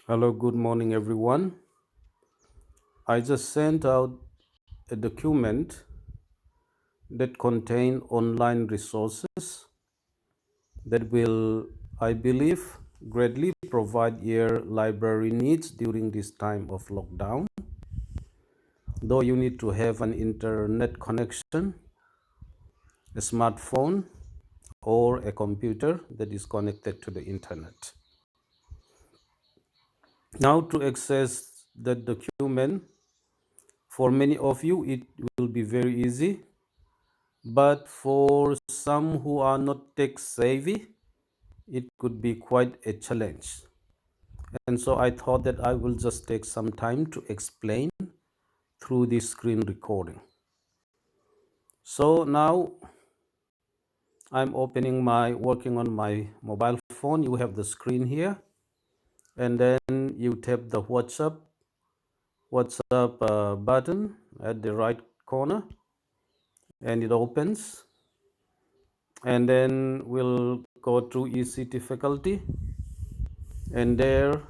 Hello, good morning, everyone. I just sent out a document that contain online resources that will, I believe, greatly provide your library needs during this time of lockdown. Though you need to have an internet connection, a smartphone, or a computer that is connected to the internet. Now, to access the document, for many of you, it will be very easy. But for some who are not tech savvy, it could be quite a challenge. And so I thought that I will just take some time to explain through this screen recording. So now I'm working on my mobile phone. You have the screen here, and then you tap the WhatsApp button at the right corner, and it opens. And then we'll go to ECT faculty, and there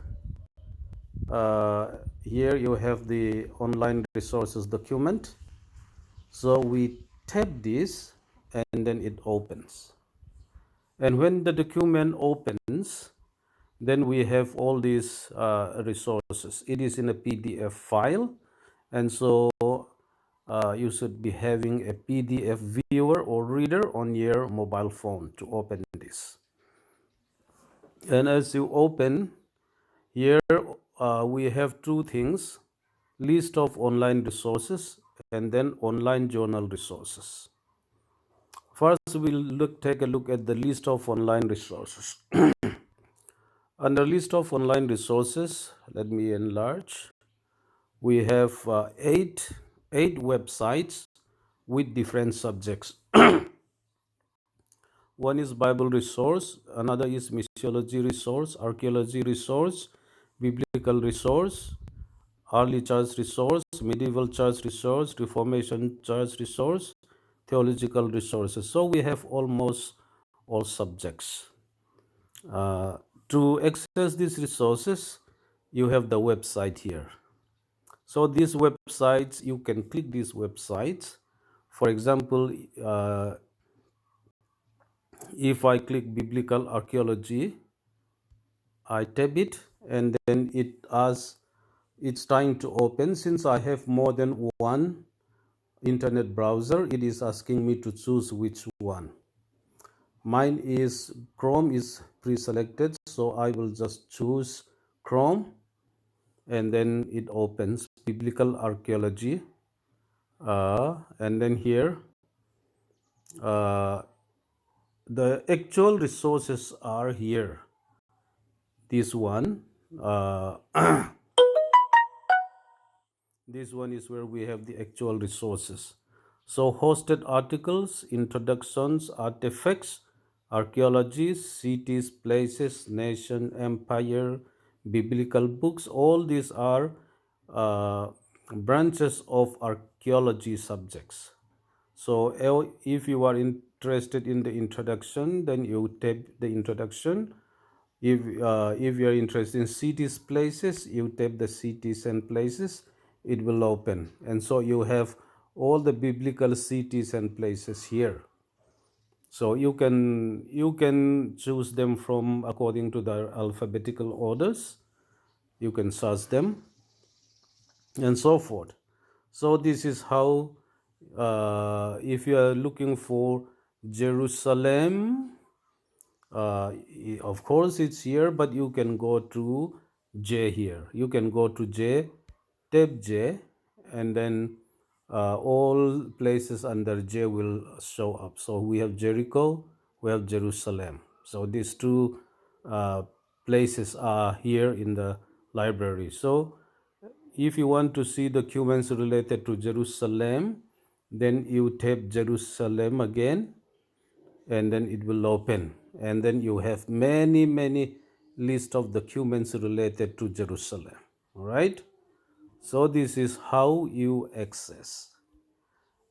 here you have the online resources document. So we tap this and then it opens. And when the document opens, then we have all these resources. It is in a PDF file, and so you should be having a PDF viewer or reader on your mobile phone to open this. And as you open, here we have two things: list of online resources and then online journal resources. First, take a look at the list of online resources. Under list of online resources, let me enlarge. We have eight websites with different subjects. One is Bible resource, another is missiology resource, archaeology resource, biblical resource, early church resource, medieval church resource, Reformation church resource, theological resources. So we have almost all subjects. Uh, to access these resources, you have the website here. So these websites, you can click these websites. For example, if I click biblical archaeology, I tap it and then it's trying to open. Since I have more than one internet browser, it is asking me to choose which one. Mine is Chrome is pre-selected, so I will just choose Chrome, and then it opens biblical archaeology. And then here uh, the actual resources are here. This one uh, this one is where we have the actual resources. So hosted articles, introductions, artifacts, archaeology, cities, places, nation, empire, biblical books, all these are uh, branches of archaeology subjects. So if you are interested in the introduction, then you tap the introduction. If you are interested in cities, places, you tap the cities and places, it will open. And so you have all the biblical cities and places here. So you can choose them from according to the alphabetical orders. You can search them and so forth. So this is how, if you are looking for Jerusalem, of course it's here, but you can go to J here. You can go to J, tap J, and then all places under J will show up. So we have Jericho, we have Jerusalem. So these two uh, places are here in the library. So if you want to see documents related to Jerusalem, then you tap Jerusalem again, and then it will open. And then you have many list of documents related to Jerusalem. All right. So this is how you access.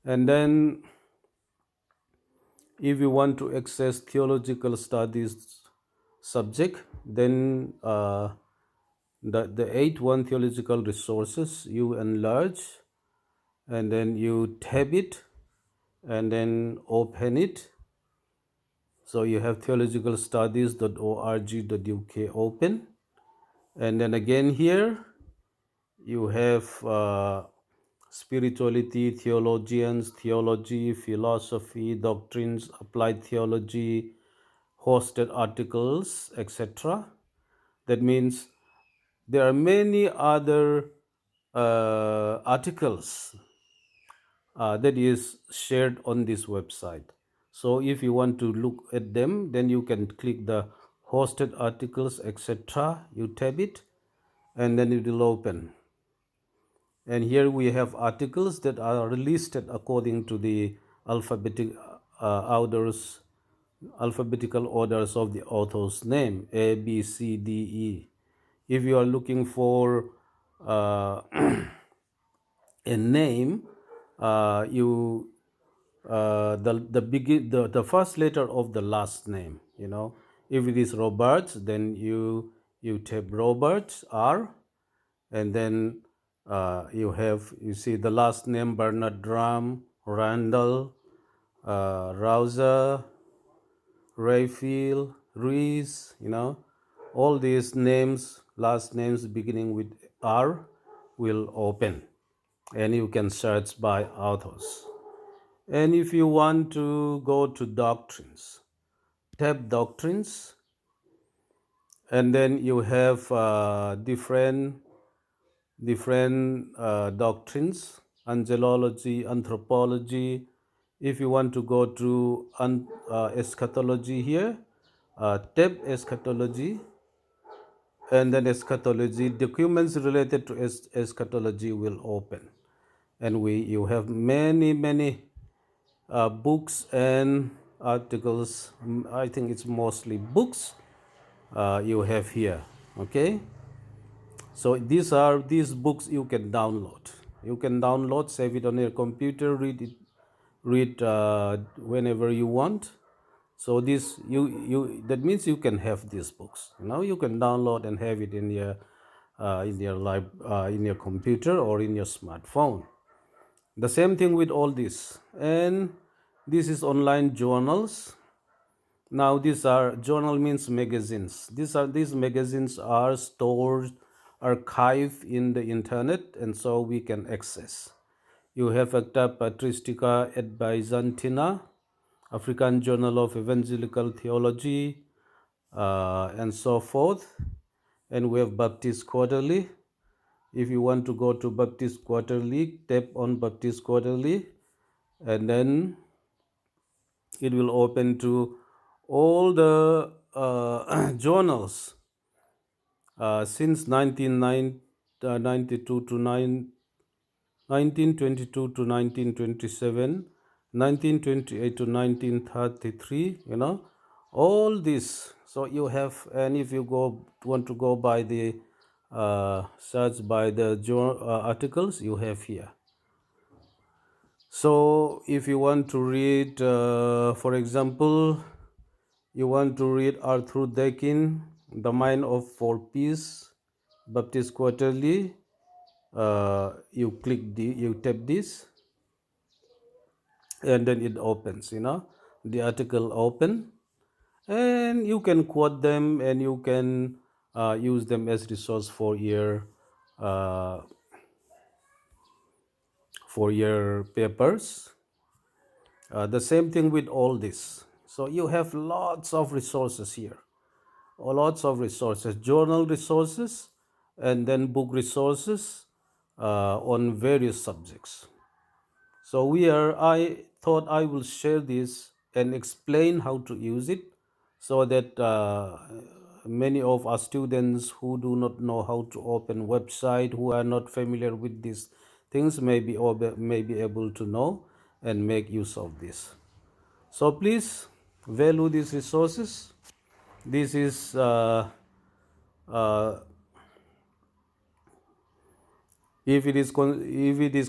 And then if you want to access theological studies subject, then the 8 theological resources, you enlarge, and then you tab it, and then open it. So you have theologicalstudies.org.uk open, and then again here you have spirituality, theologians, theology, philosophy, doctrines, applied theology, hosted articles, etc. That means there are many other articles that is shared on this website. So if you want to look at them, then you can click the hosted articles, etc. You tab it, and then it will open. And here we have articles that are listed according to the orders, alphabetical orders of the author's name, A, B, C, D, E. If you are looking for uh, a name, you the first letter of the last name. If it is Roberts, then you type Roberts R, and then you see the last name Bernard Drum, Randall, Rouser, Rayfield, Ruiz. All these names, last names beginning with R, will open, and you can search by authors. And if you want to go to doctrines, tap doctrines, and then you have different doctrines, angelology, anthropology. If you want to go to eschatology here, tap eschatology, and then eschatology, documents related to eschatology will open. And you have many books and articles. I think it's mostly books you have here. Okay, so these books you can download. Save it on your computer, read whenever you want. So this that means you can have these books. Now you can download and have it in your computer or in your smartphone. The same thing with all this. And this is online journals. Now these are journal means magazines. These magazines are stored, archived in the internet, and so we can access. You have Acta Patristica et Byzantina, African Journal of Evangelical Theology, and so forth. And we have Baptist Quarterly. If you want to go to Baptist Quarterly, tap on Baptist Quarterly, and then it will open to all the journals since 1992 to 1922 to 1927, 1928 to 1933. All this. So you have, and if you want to go by the search by the articles, you have here. So if you want to read, for example, you want to read Arthur Deakin, The Mind for Peace, Baptist Quarterly, you tap this, and then it opens, the article open, and you can quote them, and you can use them as resource uh, for your papers. The same thing with all this. So you have lots of resources here, journal resources, and then book resources on various subjects. So I thought I will share this and explain how to use it, so that many of our students who do not know how to open website, who are not familiar with these things, may be able to know and make use of this. So please value these resources. This is uh, if it is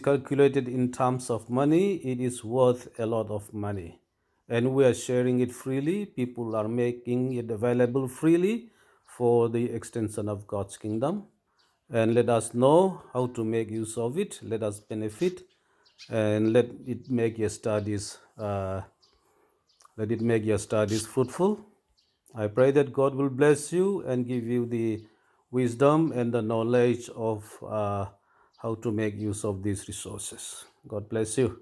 calculated in terms of money, it is worth a lot of money, and we are sharing it freely. People are making it available freely for the extension of God's kingdom. and let us know how to make use of it. Let us benefit, and let it make your studies fruitful. I pray that God will bless you and give you the wisdom and the knowledge of how to make use of these resources. God bless you.